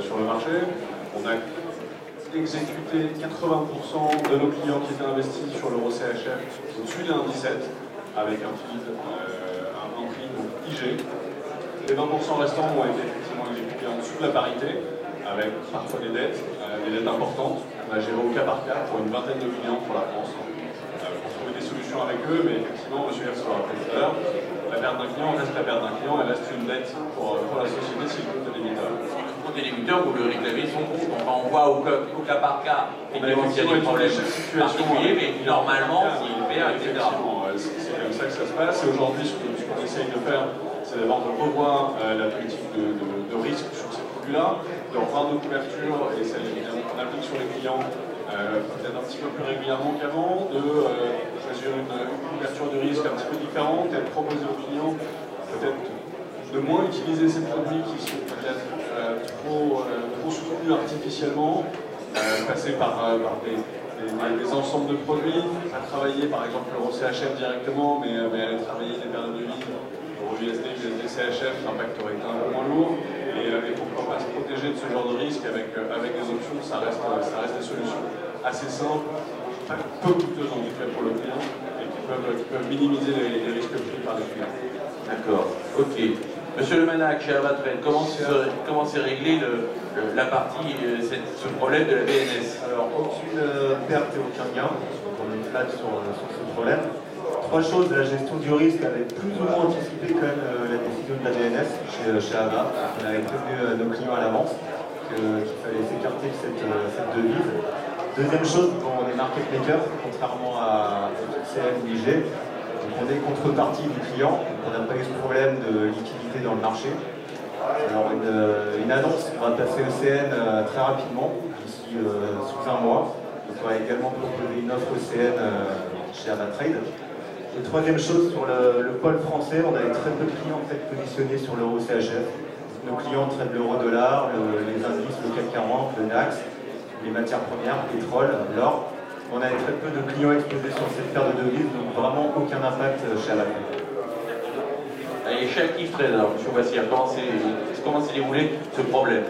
sur le marché. On a exécuté 80% de nos clients qui étaient investis sur l'euro CHF au-dessus de 1,17 avec un prix donc IG. Les 20% restants ont été effectivement exécutés en dessous de la parité, avec parfois des dettes importantes. On a géré au cas par cas pour une vingtaine de clients pour la France. Pour trouver des solutions avec eux, mais effectivement, M. Hertz l'a rappelé tout à l'heure, la perte d'un client reste la perte d'un client, elle reste une dette pour la société si le compte est débiteur. Le compte est débiteur, vous le réclamez son compte. Enfin, on voit au cas par cas, effectivement, s'il y a des problèmes particuliers, mais normalement, s'il perd, etc. C'est comme ça que ça se passe. Et aujourd'hui, ce qu'on essaye de faire, c'est d'abord de revoir la politique de risque sur ces produits-là, de revoir nos couvertures et celles qu'on applique sur les clients peut-être un petit peu plus régulièrement qu'avant, de choisir une couverture de risque un petit peu différente et de proposer aux clients peut-être de moins utiliser ces produits qui sont peut-être trop soutenus artificiellement, passer par des ensembles de produits, à travailler par exemple l'euro CHF directement, mais aller travailler des paires de devises, euro USD, USD CHF, l'impact aurait été un peu moins lourd, et pourquoi pas se protéger de ce genre de risque avec des options, ça reste des solutions assez simples, peu coûteuses en tout cas pour le client, et qui peuvent minimiser les risques pris par les clients. D'accord, ok. Monsieur Le Manac, chez Avatren, comment s'est réglé la partie, ce problème de la BNS? Alors, aucune perte et aucun gain, donc on est flat sur ce problème. Trois choses, la gestion du risque avait plus ou moins anticipé quand même la décision de la BNS chez Ava. On avait prévenu nos clients à l'avance qu'il fallait s'écarter de cette devise. Deuxième chose, on est market maker, contrairement à CN ou IG. Donc on est contrepartie du client, donc on n'a pas eu ce problème de liquidité dans le marché. Alors une annonce, on va passer au CN très rapidement, d'ici sous un mois. Donc on va également proposer une offre au CN chez Avatrade. Et troisième chose, sur le pôle français, on avait très peu de clients en fait, positionnés sur l'euro CHF. Nos clients traitent l'euro-dollar, les indices, le CAC 40, le NAX, les matières premières, pétrole, l'or. On avait très peu de clients exposés sur cette paire de devises, donc vraiment aucun impact chez Avatrade. Et chez Active Trade, alors, M. Bassir, comment s'est déroulé ce problème?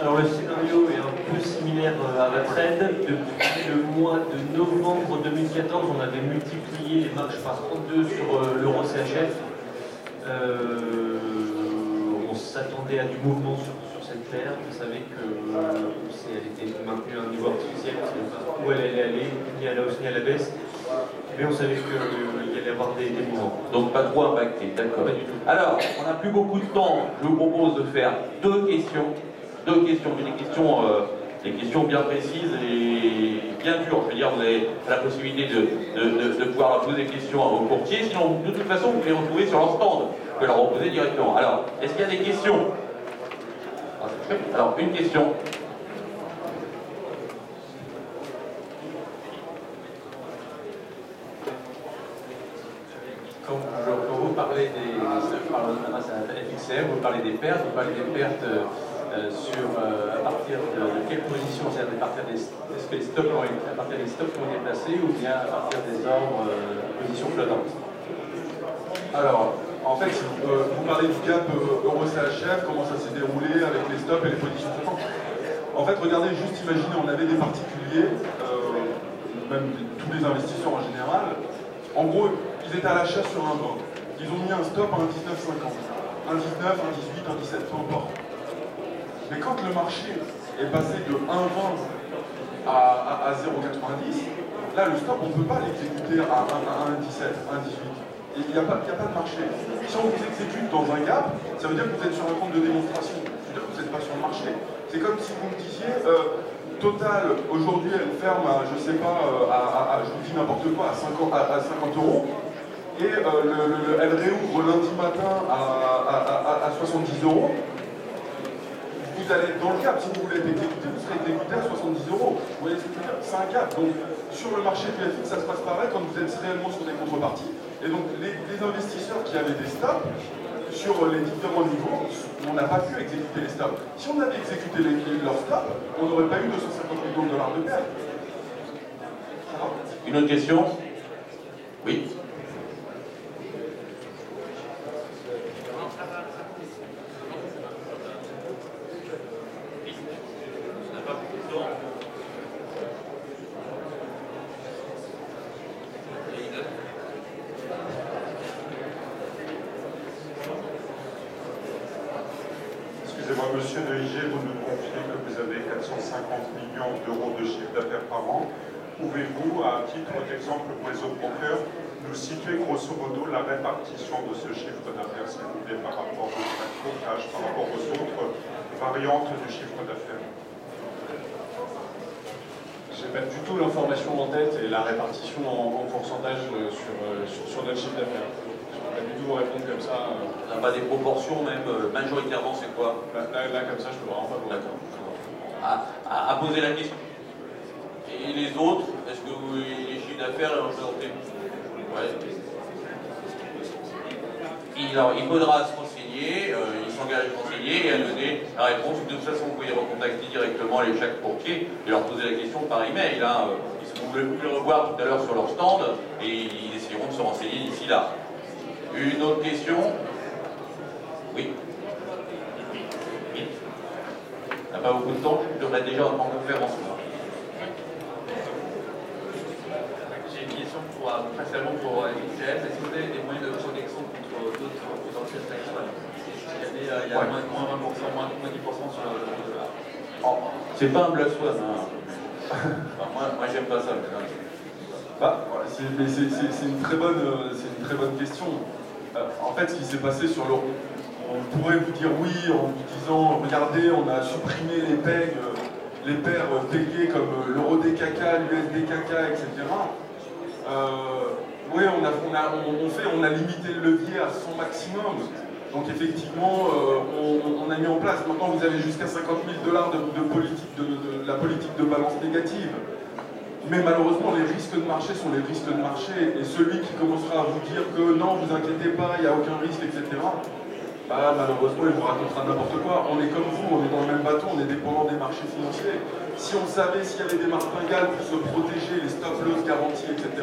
Alors le scénario est un peu similaire à Avatrade. Depuis le mois de novembre 2014, on avait multiplié les marges par 32 sur l'euro CHF. On s'attendait à du mouvement sur cette paire. On savait qu'elle était maintenue à un niveau artificiel, on ne savait pas où elle allait aller, ni à la hausse ni à la baisse. Mais on savait qu'il y allait y avoir des mouvements. Donc pas trop impacté, d'accord. Alors, on n'a plus beaucoup de temps. Je vous propose de faire deux questions, mais des questions bien précises et bien dures. Je veux dire, vous avez la possibilité de pouvoir poser des questions à vos courtiers. Sinon, de toute façon, vous les retrouver sur leur stand. Vous pouvez leur reposer directement. Alors, est-ce qu'il y a des questions? Alors, une question. Quand vous parlez FXM, vous parlez des pertes, à partir de quelle position? C'est-à-dire est-ce que les stocks à partir des stocks qui ont été placés ou bien à partir des ordres position flottante? Alors, en fait, vous parlez du gap euro-CHF, comment ça s'est déroulé avec les stops et les positions flottantes. En fait, regardez, juste imaginez, on avait des particuliers, même tous les investisseurs en général, en gros, ils étaient à l'achat sur un 20. Ils ont mis un stop à 1,1950. 1,19, 1,18, 1,17, peu importe. Mais quand le marché est passé de 1,20 à 0,90, là, le stop, on ne peut pas l'exécuter à 1,17, 1,18. Il n'y a pas de marché. Si on vous exécute dans un gap, ça veut dire que vous êtes sur un compte de démonstration. Ça veut dire que vous n'êtes pas sur le marché. C'est comme si vous me disiez, Total, aujourd'hui, elle ferme à, je sais pas, je vous dis n'importe quoi, à 50 €. Et elle réouvre lundi matin à 70 €. Vous allez dans le gap, si vous voulez être exécuté, vous serez exécuté à 70 €. Vous voyez ce que je veux dire? C'est un gap. Donc, sur le marché du FX, ça se passe pareil quand vous êtes réellement sur des contreparties. Et donc, les investisseurs qui avaient des stops, sur les différents niveaux, on n'a pas pu exécuter les stops. Si on avait exécuté leurs stops, on n'aurait pas eu 250 millions de dollars de perte. Une autre question? Oui. Excusez-moi, monsieur de IG, vous nous confiez que vous avez 450 millions d'euros de chiffre d'affaires par an. Pouvez-vous, à titre d'exemple pour les autres brokers, nous situer grosso modo la répartition de ce chiffre d'affaires, s'il vous plaît, par rapport au brokerage, par rapport aux autres variantes du chiffre d'affaires? J'ai pas du tout l'information en tête et la répartition en pourcentage sur notre chiffre d'affaires. Je ne peux pas du tout vous répondre comme ça. On n'a pas des proportions même, majoritairement c'est quoi? Là, comme ça, je peux vraiment pas vous répondre. À poser la question. Et les autres, est-ce que les chiffres d'affaires les représentez? Ouais. Alors, il faudra se renseigner, il s'engage à se renseigner et à donner la réponse. De toute façon, vous pouvez recontacter directement chaque courtier et leur poser la question par email. Hein. Vous pouvez le revoir tout à l'heure sur leur stand et ils essaieront de se renseigner d'ici là. Une autre question? Oui. Oui. On n'a pas beaucoup de temps, je devrais déjà en conférence. J'ai une question principalement pour XCM. Est-ce que vous avez des moyens de protection contre d'autres potentiels tax fraud? Il y a moins 20%, moins 10% sur le dollar. Oh, c'est pas un black swan. Hein. Enfin, moi j'aime pas ça. Bah, voilà, c'est une très bonne question. En fait, ce qui s'est passé sur l'euro, on pourrait vous dire oui en vous disant regardez, on a supprimé les paires payées comme l'euro DKK, l'USD KK, etc. Oui, on a limité le levier à son maximum. Donc effectivement, on a mis en place. Maintenant, vous avez jusqu'à 50 000 $ de la politique de balance négative. Mais malheureusement, les risques de marché sont les risques de marché. Et celui qui commencera à vous dire que non, vous inquiétez pas, il n'y a aucun risque, etc. Bah, malheureusement, il vous racontera n'importe quoi. On est comme vous, on est dans le même bateau, on est dépendant des marchés financiers. Si on savait s'il y avait des martingales pour se protéger, les stop-loss garantis, etc.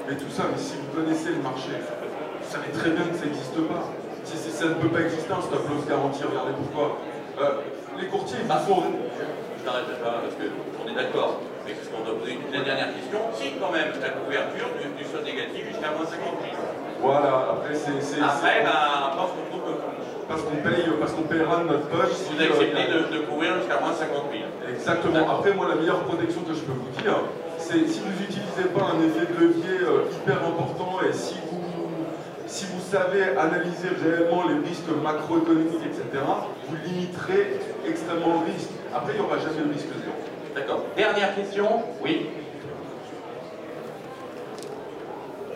Mais tout ça, mais si vous connaissez le marché, vous savez très bien que ça n'existe pas. Si ça ne peut pas exister, un stop-loss garanti, regardez pourquoi. Les courtiers, ils font... Je n'arrête pas parce qu'on est d'accord. Mais ce qu'on doit poser la dernière question, si quand même la couverture du solde négatif jusqu'à moins 50 000. Voilà, après c'est... Après, on se retrouve parce qu'on paiera de notre poche. Vous acceptez de couvrir jusqu'à moins 50 000. Exactement. Après, moi, la meilleure protection que je peux vous dire, c'est si vous n'utilisez pas un effet de levier hyper important et si vous savez analyser réellement les risques macroéconomiques, etc., vous limiterez extrêmement le risque. Après, il n'y aura jamais le risque zéro. D'accord. Dernière question? Oui.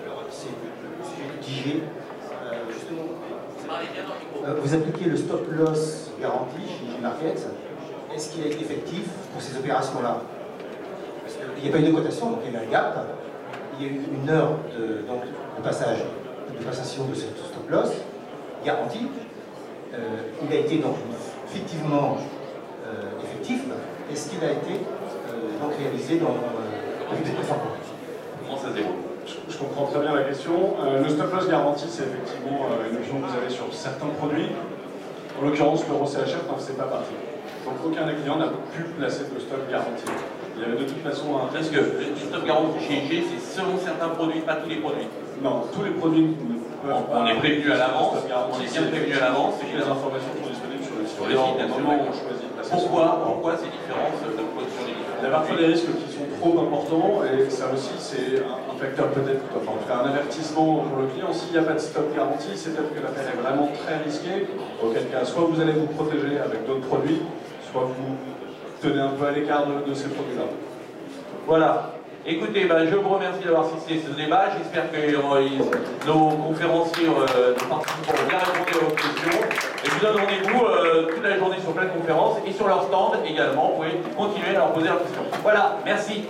Alors, c'est Monsieur DG. Justement, vous appliquez le stop loss garanti chez G-Market. Est-ce qu'il est effectif pour ces opérations-là? Parce qu'il n'y a pas eu de cotation, donc il y a eu un gap. Il y a eu une heure de passation de ce stop loss garanti. Il a été donc effectivement effectif. Est-ce qu'il a été donc réalisé dans le but de fin? Comment ça se déroule? Je comprends très bien la question. Le stop loss garanti, c'est effectivement une option que vous avez sur certains produits. En l'occurrence, l'euro CHF n'en faisait pas partie. Donc aucun des clients n'a pu placer de stop garanti. Il y avait de toute façon un... Parce que le stop garanti chez IG, c'est selon certains produits, pas tous les produits. Non, tous les produits ne peuvent pas... On est prévenu à l'avance, on est bien prévenu à l'avance. Et les informations sont disponibles sur le site. Sur les sites, Normalement, on choisit de passer Pourquoi ces différences de production des différents? Il y a parfois des risques qui sont trop importants et ça aussi c'est un facteur peut-être, enfin on fait un avertissement pour le client. S'il n'y a pas de stop garantie, c'est peut-être que l'affaire est vraiment très risquée, auquel cas soit vous allez vous protéger avec d'autres produits, soit vous tenez un peu à l'écart de ces produits-là. Voilà. Écoutez, je vous remercie d'avoir assisté à ce débat. J'espère que nos conférenciers, nos participants ont bien répondu à vos questions. Et je vous donne rendez-vous toute la journée sur plein de conférences et sur leur stand également. Vous pouvez continuer à leur poser leurs questions. Voilà, merci.